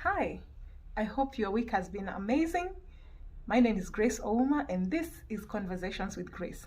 Hi, I hope your week has been amazing. My name is Grace Ouma, and this is Conversations with Grace.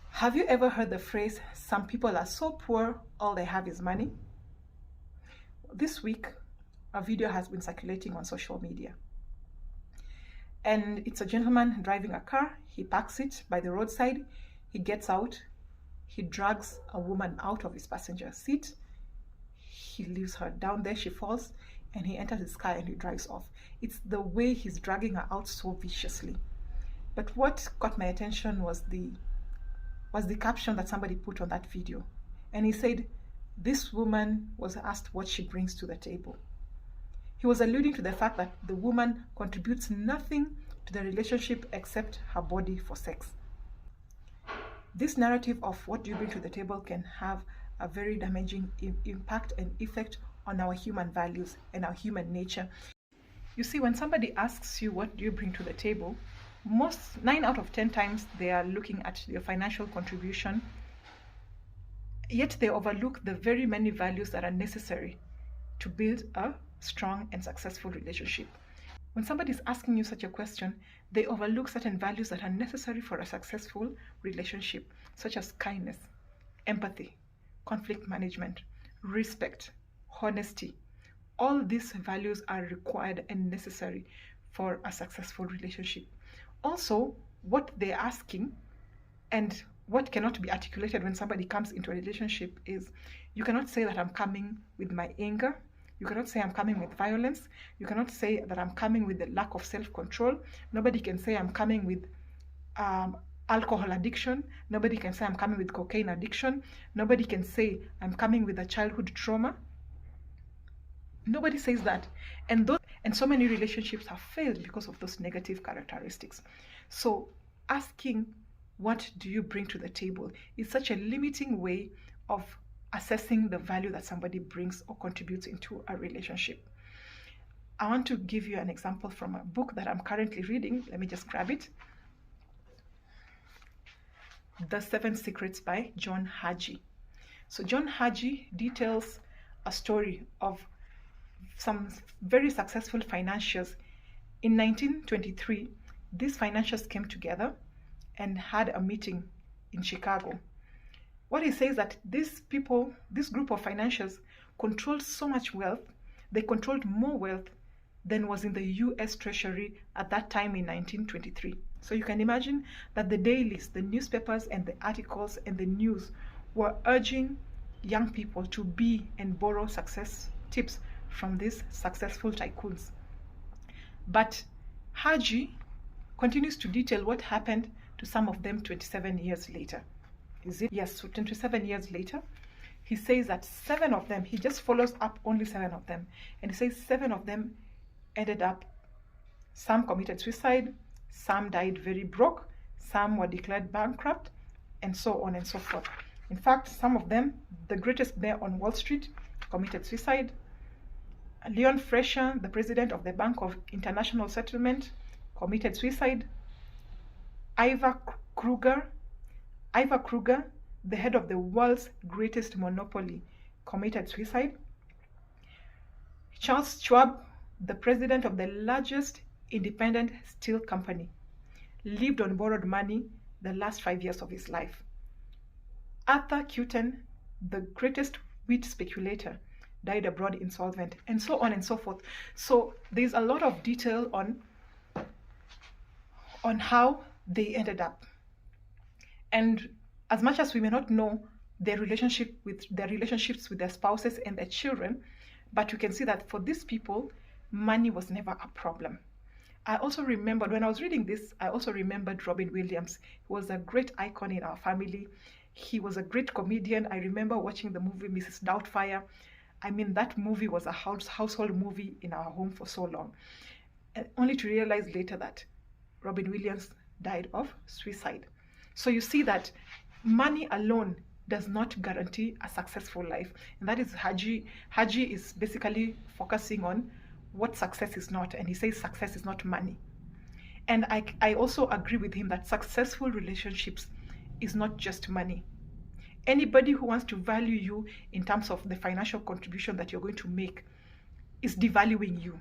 Have you ever heard the phrase, some people are so poor, all they have is money? This week, a video has been circulating on social media. And it's a gentleman driving a car. He parks it by the roadside. He gets out. He drags a woman out of his passenger seat. He leaves her down there. She falls. And he enters his car and he drives off. It's the way he's dragging her out so viciously. But what caught my attention was the caption that somebody put on that video. And he said, this woman was asked what she brings to the table. He was alluding to the fact that the woman contributes nothing to the relationship except her body for sex. This narrative of what do you bring to the table can have a very damaging impact and effect on our human values and our human nature. You see, when somebody asks you what do you bring to the table, 9 out of 10 times they are looking at your financial contribution, yet they overlook the very many values that are necessary to build a strong and successful relationship. When somebody is asking you such a question, they overlook certain values that are necessary for a successful relationship, such as kindness, empathy, conflict management, respect, honesty. All these values are required and necessary for a successful relationship. Also, what they're asking and what cannot be articulated when somebody comes into a relationship is, you cannot say that I'm coming with my anger. You cannot say I'm coming with violence. You cannot say that I'm coming with the lack of self-control. Nobody can say I'm coming with alcohol addiction. Nobody can say I'm coming with cocaine addiction. Nobody can say I'm coming with a childhood trauma. Nobody says that. And so many relationships have failed because of those negative characteristics. So asking what do you bring to the table is such a limiting way of assessing the value that somebody brings or contributes into a relationship. I want to give you an example from a book that I'm currently reading. Let me just grab it. The 7 Secrets by John Hagee. So John Hagee details a story of some very successful financiers. In 1923, these financiers came together and had a meeting in Chicago. What he says that this group of financiers controlled so much wealth, they controlled more wealth than was in the US Treasury at that time in 1923. So you can imagine that the dailies, the newspapers and the articles and the news were urging young people to be and borrow success tips from these successful tycoons. But Hagee continues to detail what happened to some of them 27 years later. Is it? Yes, so 27 years later, he says that 7 of them, he just follows up only 7 of them. And he says 7 of them ended up, some committed suicide, some died very broke, some were declared bankrupt, and so on and so forth. In fact, some of them, the greatest there on Wall Street, committed suicide. Leon Fresher, the president of the Bank of International Settlement, committed suicide. Ivar Kruger, the head of the world's greatest monopoly, committed suicide. Charles Schwab, the president of the largest independent steel company, lived on borrowed money the last 5 years of his life. Arthur Cutten, the greatest wheat speculator, died abroad insolvent, and so on and so forth. So there's a lot of detail on how they ended up. And as much as we may not know their relationships with their spouses and their children, but you can see that for these people, money was never a problem. I also remembered, when I was reading this, I also remembered Robin Williams. He was a great icon in our family. He was a great comedian. I remember watching the movie Mrs. Doubtfire. I mean, that movie was a household movie in our home for so long. And only to realize later that Robin Williams died of suicide. So you see that money alone does not guarantee a successful life. And that is Haji is basically focusing on what success is not. And he says success is not money. And I also agree with him that successful relationships is not just money. Anybody who wants to value you in terms of the financial contribution that you're going to make is devaluing you,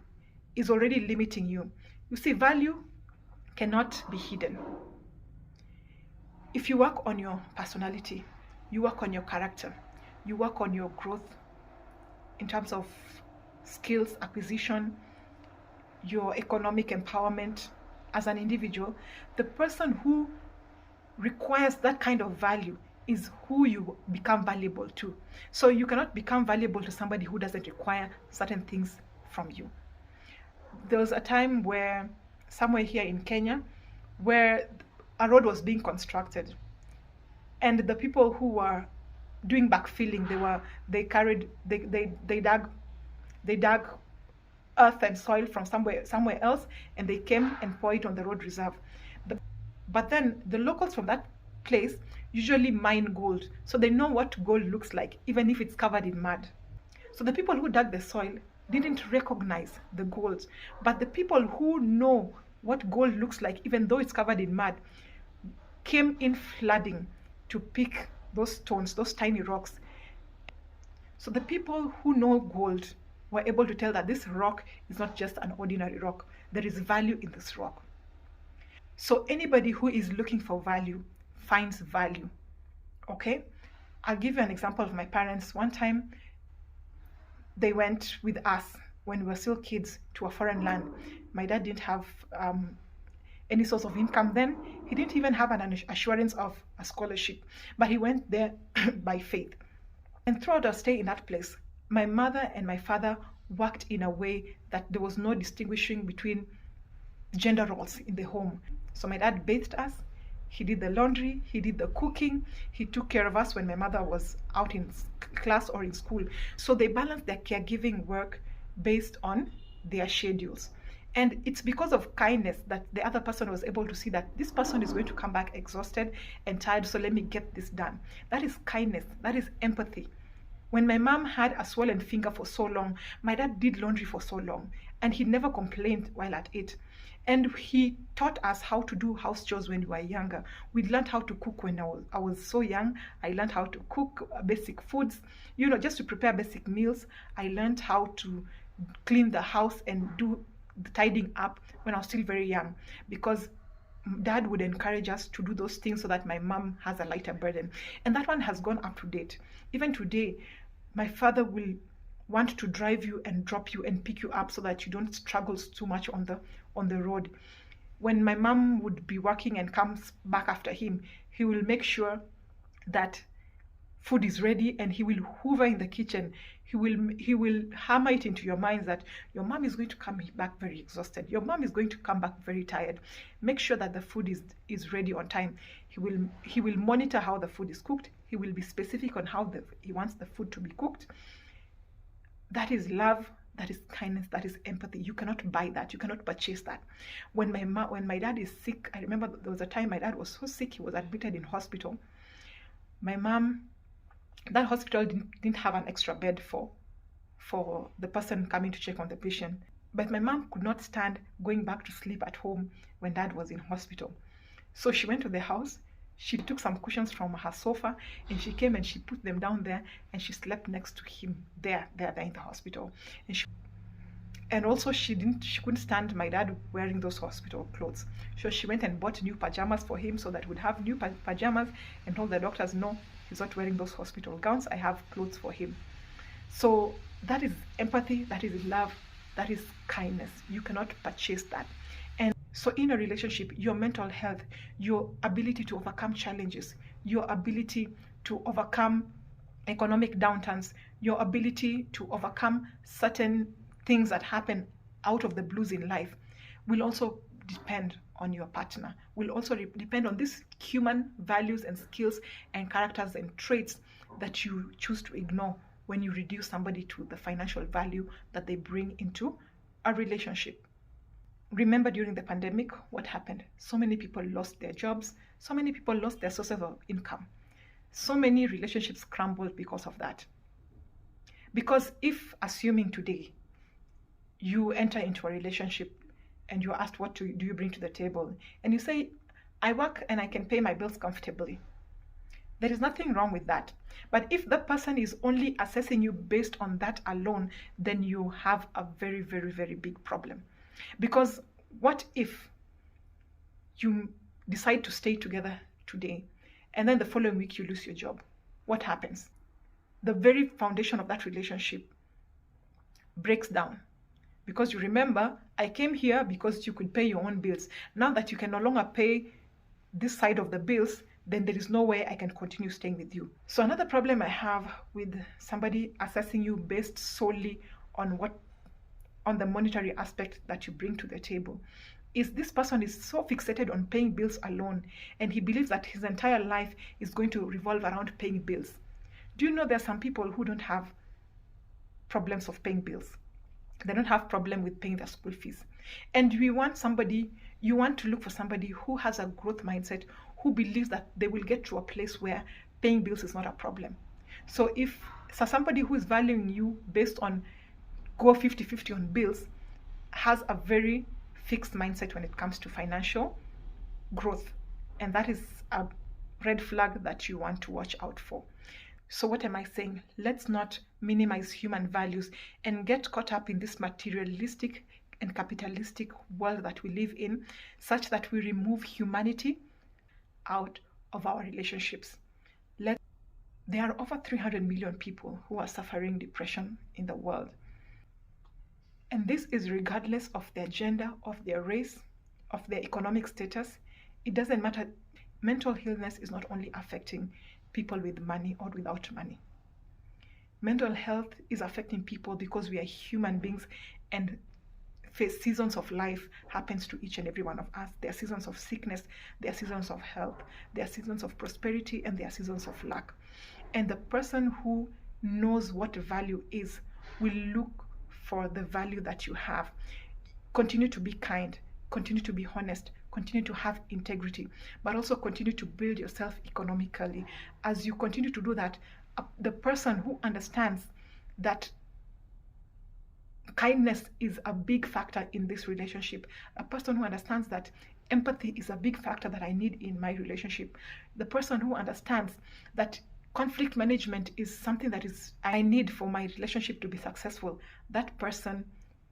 is already limiting you. You see, value cannot be hidden. If you work on your personality, you work on your character, you work on your growth in terms of skills acquisition, your economic empowerment as an individual, the person who requires that kind of value is who you become valuable to. So you cannot become valuable to somebody who doesn't require certain things from you. There was a time where somewhere here in Kenya where a road was being constructed, and the people who were doing backfilling, they dug earth and soil from somewhere else, and they came and poured it on the road reserve. But then the locals from that place usually mine gold, so they know what gold looks like, even if it's covered in mud. So the people who dug the soil didn't recognize the gold, but the people who know what gold looks like, even though it's covered in mud, came in flooding to pick those stones, those tiny rocks. So the people who know gold were able to tell that this rock is not just an ordinary rock. There is value in this rock. So anybody who is looking for value finds value. Okay? I'll give you an example of my parents. One time, they went with us when we were still kids to a foreign land. My dad didn't have any source of income then. He didn't even have an assurance of a scholarship, but he went there by faith. And throughout our stay in that place, my mother and my father worked in a way that there was no distinguishing between gender roles in the home. So my dad bathed us, he did the laundry, he did the cooking, he took care of us when my mother was out in class or in school. So they balanced their caregiving work based on their schedules. And it's because of kindness that the other person was able to see that this person is going to come back exhausted and tired, so let me get this done. That is kindness, that is empathy. When my mom had a swollen finger for so long, my dad did laundry for so long, and he never complained while at it. And he taught us how to do house chores when we were younger. We learned how to cook when I was so young. I learned how to cook basic foods, just to prepare basic meals. I learned how to clean the house and do the tidying up when I was still very young, because dad would encourage us to do those things so that my mom has a lighter burden. And that one has gone up to date. Even today, my father will want to drive you and drop you and pick you up so that you don't struggle too much on the road. When my mom would be working and comes back after him, he will make sure that food is ready, and he will hoover in the kitchen. He will hammer it into your minds that your mom is going to come back very exhausted. Your mom is going to come back very tired. Make sure that the food is ready on time. He will monitor how the food is cooked. He will be specific on how he wants the food to be cooked. That is love, that is kindness, that is empathy. You cannot buy that. You cannot purchase that. When my dad is sick, I remember there was a time my dad was so sick, he was admitted in hospital. My mom, that hospital didn't have an extra bed for the person coming to check on the patient. But my mom could not stand going back to sleep at home when dad was in hospital. So she went to the house, she took some cushions from her sofa, and she came and she put them down there, and she slept next to him there in the hospital. And also she couldn't stand my dad wearing those hospital clothes. So she went and bought new pajamas for him so that we'd have new pajamas, and told the doctors, no, he's not wearing those hospital gowns. I have clothes for him. So that is empathy, that is love, that is kindness. You cannot purchase that. And so in a relationship, your mental health, your ability to overcome challenges, your ability to overcome economic downturns, your ability to overcome certain things that happen out of the blues in life will also depend on your partner, will also depend on these human values and skills and characters and traits that you choose to ignore when you reduce somebody to the financial value that they bring into a relationship. Remember, during the pandemic, what happened? So many people lost their jobs. So many people lost their sources of income. So many relationships crumbled because of that. Because if, assuming today, you enter into a relationship and you're asked, what do you bring to the table? And you say, I work and I can pay my bills comfortably. There is nothing wrong with that. But if the person is only assessing you based on that alone, then you have a very, very, very big problem. Because what if you decide to stay together today and then the following week you lose your job? What happens? The very foundation of that relationship breaks down. Because you remember, I came here because you could pay your own bills. Now that you can no longer pay this side of the bills, then there is no way I can continue staying with you. So another problem I have with somebody assessing you based solely on the monetary aspect that you bring to the table is this person is so fixated on paying bills alone, and he believes that his entire life is going to revolve around paying bills. Do you know there are some people who don't have problems of paying bills? They don't have problem with paying their school fees. And you want to look for somebody who has a growth mindset, who believes that they will get to a place where paying bills is not a problem. So if somebody who is valuing you based on go 50-50 on bills has a very fixed mindset when it comes to financial growth, and that is a red flag that you want to watch out for. So what am I saying? Let's not minimize human values and get caught up in this materialistic and capitalistic world that we live in, such that we remove humanity out of our relationships. There are over 300 million people who are suffering depression in the world. And this is regardless of their gender, of their race, of their economic status. It doesn't matter. Mental illness is not only affecting people with money or without money. Mental health is affecting people because we are human beings, and seasons of life happens to each and every one of us. There are seasons of sickness, there are seasons of health, there are seasons of prosperity, and there are seasons of luck. And the person who knows what value is will look for the value that you have. Continue to be kind, continue to be honest, continue to have integrity, but also continue to build yourself economically. As you continue to do that, the person who understands that kindness is a big factor in this relationship, a person who understands that empathy is a big factor that I need in my relationship, the person who understands that conflict management is something that I need for my relationship to be successful, that person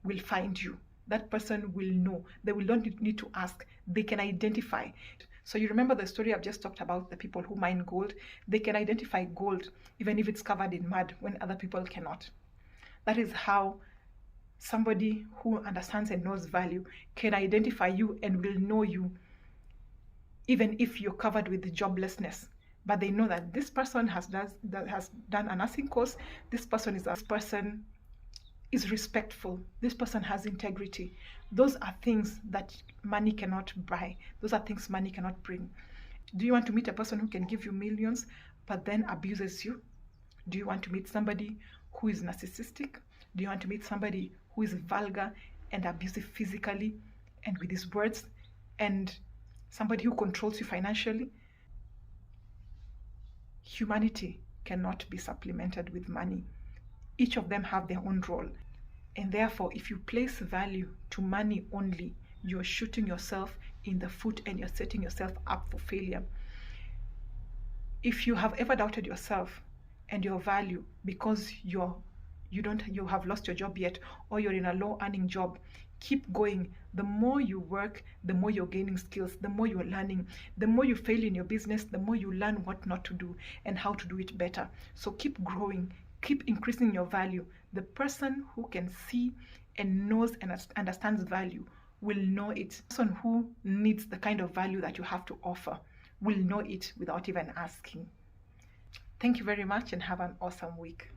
will find you. That person will know. They will not need to ask. They can identify. So you remember the story I've just talked about, the people who mine gold? They can identify gold even if it's covered in mud when other people cannot. That is how somebody who understands and knows value can identify you and will know you even if you're covered with joblessness. But they know that this person has done a nursing course, this person is respectful, this person has integrity. Those are things that money cannot buy. Those are things money cannot bring. Do you want to meet a person who can give you millions but then abuses you? Do you want to meet somebody who is narcissistic? Do you want to meet somebody who is vulgar and abusive physically and with his words, and somebody who controls you financially? Humanity cannot be supplemented with money. Each of them have their own role. And therefore, if you place value to money only, you're shooting yourself in the foot and you're setting yourself up for failure. If you have ever doubted yourself and your value because you have lost your job yet, or you're in a low earning job, keep going. The more you work, the more you're gaining skills, the more you're learning, the more you fail in your business, the more you learn what not to do and how to do it better. So keep growing, keep increasing your value. The person who can see and knows and understands value will know it. The person who needs the kind of value that you have to offer will know it without even asking. Thank you very much and have an awesome week.